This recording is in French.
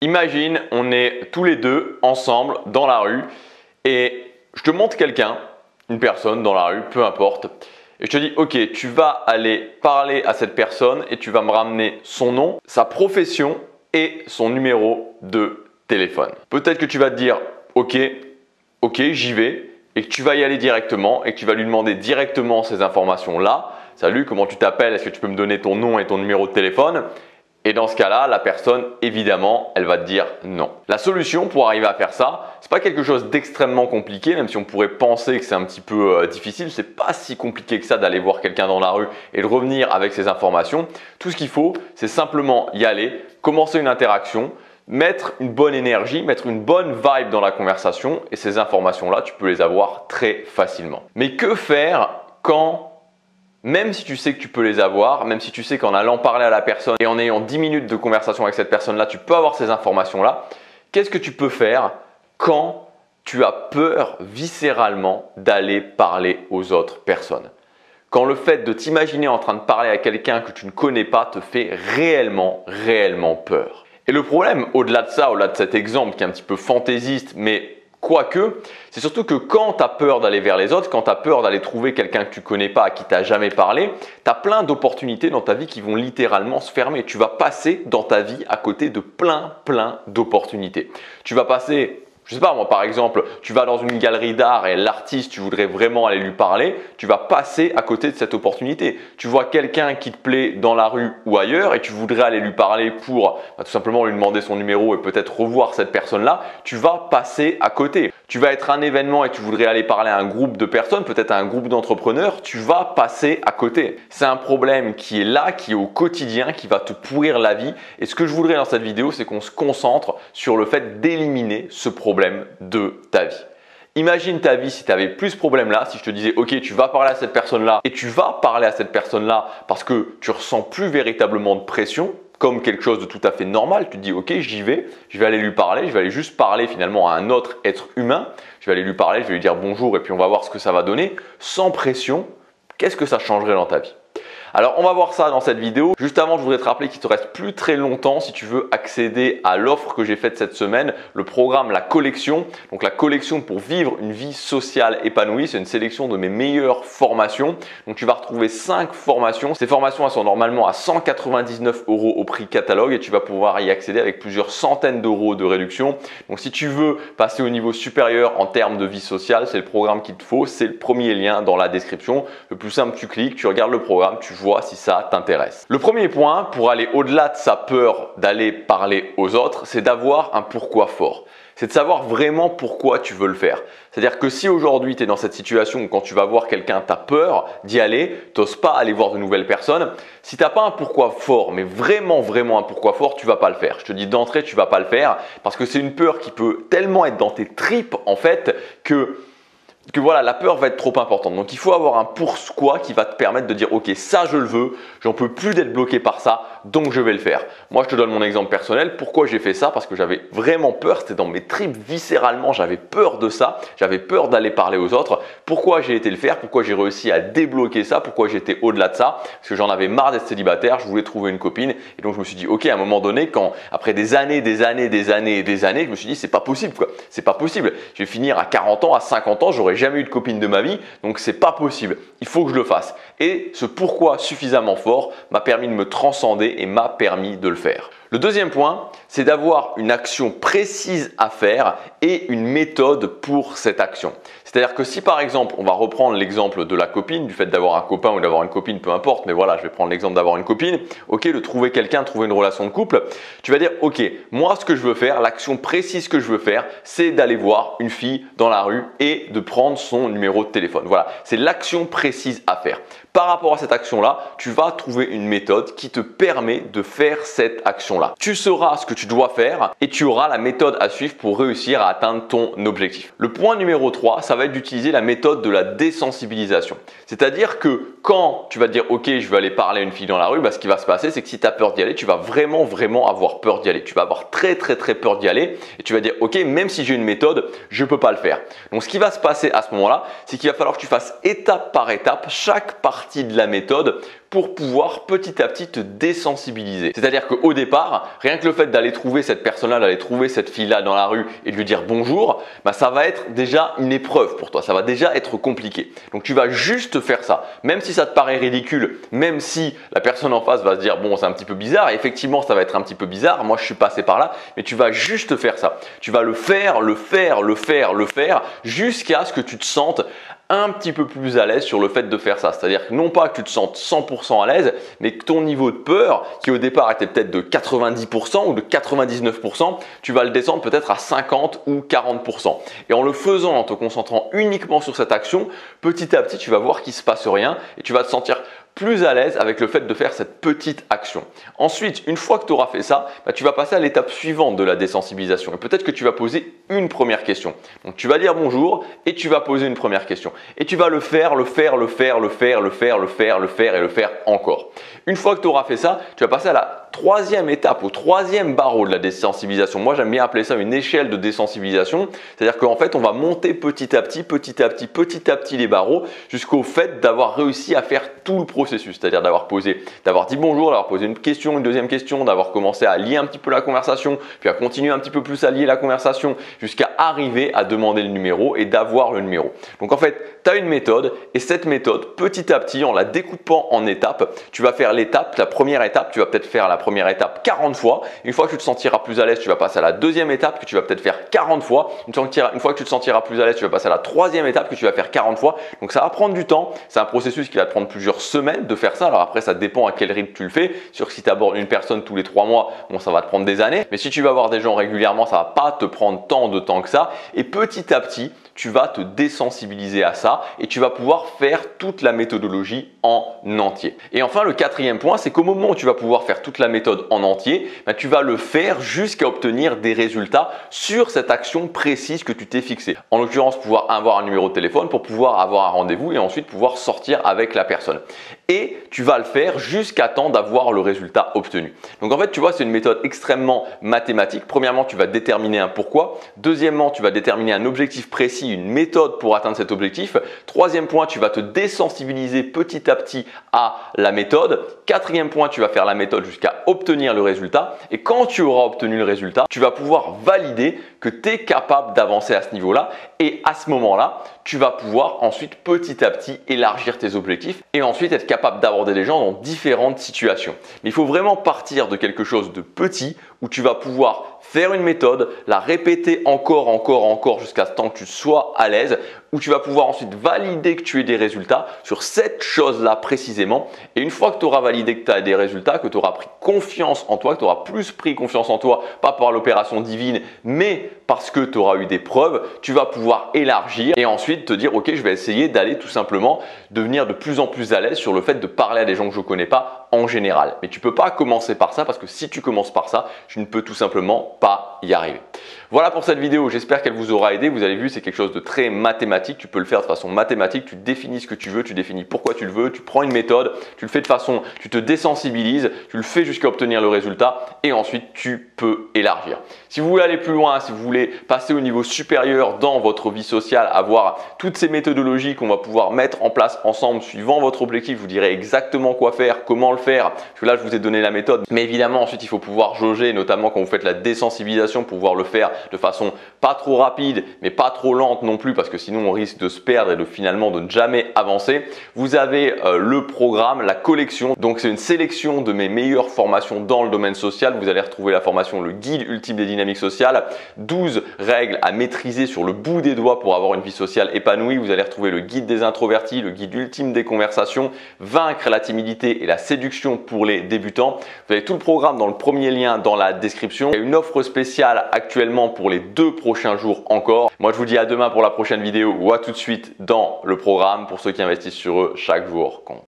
Imagine, on est tous les deux ensemble dans la rue et je te montre quelqu'un, une personne dans la rue, peu importe. Et je te dis, ok, tu vas aller parler à cette personne et tu vas me ramener son nom, sa profession et son numéro de téléphone. Peut-être que tu vas te dire, ok, j'y vais et que tu vas y aller directement et que tu vas lui demander directement ces informations-là. Salut, comment tu t'appelles? Est-ce que tu peux me donner ton nom et ton numéro de téléphone? Et dans ce cas-là, la personne, évidemment, elle va te dire non. La solution pour arriver à faire ça, c'est pas quelque chose d'extrêmement compliqué, même si on pourrait penser que c'est un petit peu difficile. C'est pas si compliqué que ça d'aller voir quelqu'un dans la rue et de revenir avec ces informations. Tout ce qu'il faut, c'est simplement y aller, commencer une interaction, mettre une bonne énergie, mettre une bonne vibe dans la conversation et ces informations-là, tu peux les avoir très facilement. Mais que faire quand même si tu sais que tu peux les avoir, même si tu sais qu'en allant parler à la personne et en ayant 10 minutes de conversation avec cette personne-là, tu peux avoir ces informations-là, qu'est-ce que tu peux faire quand tu as peur viscéralement d'aller parler aux autres personnes? Quand le fait de t'imaginer en train de parler à quelqu'un que tu ne connais pas te fait réellement peur. Et le problème, au-delà de ça, au-delà de cet exemple qui est un petit peu fantaisiste, mais quoique, c'est surtout que quand tu as peur d'aller vers les autres, quand tu as peur d'aller trouver quelqu'un que tu ne connais pas, à qui tu n'as jamais parlé, tu as plein d'opportunités dans ta vie qui vont littéralement se fermer. Tu vas passer dans ta vie à côté de plein d'opportunités. Tu vas passer, je sais pas moi par exemple, tu vas dans une galerie d'art et l'artiste, tu voudrais vraiment aller lui parler, tu vas passer à côté de cette opportunité. Tu vois quelqu'un qui te plaît dans la rue ou ailleurs et tu voudrais aller lui parler pour tout simplement lui demander son numéro et peut-être revoir cette personne-là, tu vas passer à côté. Tu vas être à un événement et tu voudrais aller parler à un groupe de personnes, peut-être à un groupe d'entrepreneurs, tu vas passer à côté. C'est un problème qui est là, qui est au quotidien, qui va te pourrir la vie. Et ce que je voudrais dans cette vidéo, c'est qu'on se concentre sur le fait d'éliminer ce problème de ta vie. Imagine ta vie si tu avais plus ce problème-là, si je te disais ok tu vas parler à cette personne-là et tu vas parler à cette personne-là parce que tu ressens plus véritablement de pression, comme quelque chose de tout à fait normal, tu te dis ok j'y vais, je vais aller lui parler, je vais aller juste parler finalement à un autre être humain, je vais aller lui parler, je vais lui dire bonjour et puis on va voir ce que ça va donner, sans pression, qu'est-ce que ça changerait dans ta vie? Alors on va voir ça dans cette vidéo. Juste avant, je voudrais te rappeler qu'il te reste plus très longtemps si tu veux accéder à l'offre que j'ai faite cette semaine, le programme La Collection. Donc la collection pour vivre une vie sociale épanouie, c'est une sélection de mes meilleures formations. Donc tu vas retrouver 5 formations. Ces formations elles sont normalement à 199 € au prix catalogue et tu vas pouvoir y accéder avec plusieurs centaines d'euros de réduction. Donc si tu veux passer au niveau supérieur en termes de vie sociale, c'est le programme qu'il te faut. C'est le premier lien dans la description. Le plus simple, tu cliques, tu regardes le programme, tu vois si ça t'intéresse. Le premier point pour aller au-delà de sa peur d'aller parler aux autres, c'est d'avoir un pourquoi fort. C'est de savoir vraiment pourquoi tu veux le faire. C'est-à-dire que si aujourd'hui tu es dans cette situation où quand tu vas voir quelqu'un, tu as peur d'y aller, tu n'oses pas aller voir de nouvelles personnes, si tu n'as pas un pourquoi fort, mais vraiment un pourquoi fort, tu ne vas pas le faire. Je te dis d'entrée, tu ne vas pas le faire parce que c'est une peur qui peut tellement être dans tes tripes en fait que voilà, la peur va être trop importante. Donc il faut avoir un pourquoi qui va te permettre de dire ok ça je le veux, j'en peux plus d'être bloqué par ça, donc je vais le faire. Moi je te donne mon exemple personnel, pourquoi j'ai fait ça? Parce que j'avais vraiment peur, c'était dans mes tripes viscéralement, j'avais peur de ça, j'avais peur d'aller parler aux autres. Pourquoi j'ai été le faire? Pourquoi j'ai réussi à débloquer ça? Pourquoi j'étais au-delà de ça? Parce que j'en avais marre d'être célibataire, je voulais trouver une copine et donc je me suis dit ok à un moment donné quand après des années, je me suis dit c'est pas possible quoi, c'est pas possible. Je vais finir à 40 ans, à 50 ans, j'aurais jamais eu de copine de ma vie, donc c'est pas possible. Il faut que je le fasse. Et ce pourquoi suffisamment fort m'a permis de me transcender et m'a permis de le faire. Le deuxième point, c'est d'avoir une action précise à faire et une méthode pour cette action. C'est-à-dire que si par exemple, on va reprendre l'exemple de la copine, du fait d'avoir un copain ou d'avoir une copine, peu importe, mais voilà, je vais prendre l'exemple d'avoir une copine, ok, de trouver quelqu'un, de trouver une relation de couple, tu vas dire, ok, moi ce que je veux faire, l'action précise que je veux faire, c'est d'aller voir une fille dans la rue et de prendre son numéro de téléphone. Voilà, c'est l'action précise à faire. Par rapport à cette action-là, tu vas trouver une méthode qui te permet de faire cette action-là. Tu sauras ce que tu dois faire et tu auras la méthode à suivre pour réussir à atteindre ton objectif. Le point numéro 3, ça va être d'utiliser la méthode de la désensibilisation. C'est-à-dire que quand tu vas te dire « Ok, je vais aller parler à une fille dans la rue », ce qui va se passer, c'est que si tu as peur d'y aller, tu vas vraiment avoir peur d'y aller. Tu vas avoir très peur d'y aller et tu vas dire « Ok, même si j'ai une méthode, je ne peux pas le faire ». Donc, ce qui va se passer à ce moment-là, c'est qu'il va falloir que tu fasses étape par étape chaque partie de la méthode pour pouvoir petit à petit te désensibiliser. C'est-à-dire qu'au départ, rien que le fait d'aller trouver cette personne-là, d'aller trouver cette fille-là dans la rue et de lui dire bonjour, ça va être déjà une épreuve pour toi, ça va déjà être compliqué. Donc tu vas juste faire ça, même si ça te paraît ridicule, même si la personne en face va se dire bon c'est un petit peu bizarre, et effectivement ça va être un petit peu bizarre, moi je suis passé par là, mais tu vas juste faire ça. Tu vas le faire jusqu'à ce que tu te sentes un petit peu plus à l'aise sur le fait de faire ça. C'est-à-dire que non pas que tu te sentes 100% à l'aise, mais que ton niveau de peur, qui au départ était peut-être de 90% ou de 99%, tu vas le descendre peut-être à 50 ou 40%. Et en le faisant, en te concentrant uniquement sur cette action, petit à petit, tu vas voir qu'il ne se passe rien et tu vas te sentir plus à l'aise avec le fait de faire cette petite action. Ensuite, une fois que tu auras fait ça, tu vas passer à l'étape suivante de la désensibilisation. Et peut-être que tu vas poser une première question. Donc tu vas dire bonjour et tu vas poser une première question. Et tu vas le faire encore. Une fois que tu auras fait ça, tu vas passer à la troisième étape, au troisième barreau de la désensibilisation. Moi, j'aime bien appeler ça une échelle de désensibilisation. C'est-à-dire qu'en fait, on va monter petit à petit les barreaux jusqu'au fait d'avoir réussi à faire tout le processus. C'est-à-dire d'avoir dit bonjour, d'avoir posé une question, une deuxième question, d'avoir commencé à lier un petit peu la conversation, puis à continuer un petit peu plus à lier la conversation jusqu'à arriver à demander le numéro et d'avoir le numéro. Donc en fait, tu as une méthode et cette méthode, petit à petit, en la découpant en étapes, tu vas faire la première étape, tu vas peut-être faire la première étape 40 fois. Une fois que tu te sentiras plus à l'aise, tu vas passer à la deuxième étape que tu vas peut-être faire 40 fois. Une fois que tu te sentiras plus à l'aise, tu vas passer à la troisième étape que tu vas faire 40 fois. Donc ça va prendre du temps. C'est un processus qui va te prendre plusieurs semaines de faire ça. Alors après, ça dépend à quel rythme tu le fais. Sûr que si tu abordes une personne tous les 3 mois, bon, ça va te prendre des années. Mais si tu vas voir des gens régulièrement, ça va pas te prendre tant de temps que ça. Et petit à petit, tu vas te désensibiliser à ça et tu vas pouvoir faire toute la méthodologie en entier. Et enfin, le quatrième point, c'est qu'au moment où tu vas pouvoir faire toute la méthode en entier, tu vas le faire jusqu'à obtenir des résultats sur cette action précise que tu t'es fixée. En l'occurrence, pouvoir avoir un numéro de téléphone pour pouvoir avoir un rendez-vous et ensuite pouvoir sortir avec la personne. Et tu vas le faire jusqu'à temps d'avoir le résultat obtenu. Donc en fait, tu vois, c'est une méthode extrêmement mathématique. Premièrement, tu vas déterminer un pourquoi. Deuxièmement, tu vas déterminer un objectif précis, une méthode pour atteindre cet objectif. Troisième point, tu vas te désensibiliser petit à petit à la méthode. Quatrième point, tu vas faire la méthode jusqu'à obtenir le résultat. Et quand tu auras obtenu le résultat, tu vas pouvoir valider que tu es capable d'avancer à ce niveau-là. Et à ce moment-là, tu vas pouvoir ensuite petit à petit élargir tes objectifs et ensuite être capable d'aborder les gens dans différentes situations. Mais il faut vraiment partir de quelque chose de petit où tu vas pouvoir faire une méthode, la répéter encore jusqu'à ce temps que tu sois à l'aise, où tu vas pouvoir ensuite valider que tu aies des résultats sur cette chose-là précisément. Et une fois que tu auras validé que tu as des résultats, que tu auras pris confiance en toi, que tu auras plus pris confiance en toi, pas par l'opération divine, mais parce que tu auras eu des preuves, tu vas pouvoir élargir et ensuite te dire ok, je vais essayer d'aller tout simplement devenir de plus en plus à l'aise sur le fait de parler à des gens que je ne connais pas en général. Mais tu ne peux pas commencer par ça parce que si tu commences par ça, tu ne peux tout simplement pas y arriver. Voilà pour cette vidéo, j'espère qu'elle vous aura aidé. Vous avez vu, c'est quelque chose de très mathématique. Tu peux le faire de façon mathématique, tu définis ce que tu veux, tu définis pourquoi tu le veux, tu prends une méthode, tu le fais de façon, tu te désensibilises, tu le fais jusqu'à obtenir le résultat et ensuite tu peux élargir. Si vous voulez aller plus loin, si vous voulez passer au niveau supérieur dans votre vie sociale, avoir toutes ces méthodologies qu'on va pouvoir mettre en place ensemble suivant votre objectif, je vous dirai exactement quoi faire, comment le faire, parce que là je vous ai donné la méthode, mais évidemment ensuite il faut pouvoir jauger, notamment quand vous faites la désensibilisation pour pouvoir le faire de façon pas trop rapide mais pas trop lente non plus parce que sinon on risque de se perdre et finalement de ne jamais avancer. Vous avez le programme, la collection, donc c'est une sélection de mes meilleures formations dans le domaine social. Vous allez retrouver la formation le guide ultime des dynamiques sociales, 12 règles à maîtriser sur le bout des doigts pour avoir une vie sociale épanouie. Vous allez retrouver le guide des introvertis, le guide ultime des conversations, vaincre la timidité et la séduction pour les débutants. Vous avez tout le programme dans le premier lien dans la description. Il y a une offre spéciale actuellement pour les 2 prochains jours encore. Moi je vous dis à demain pour la prochaine vidéo ou à tout de suite dans le programme. Pour ceux qui investissent sur eux, chaque jour compte.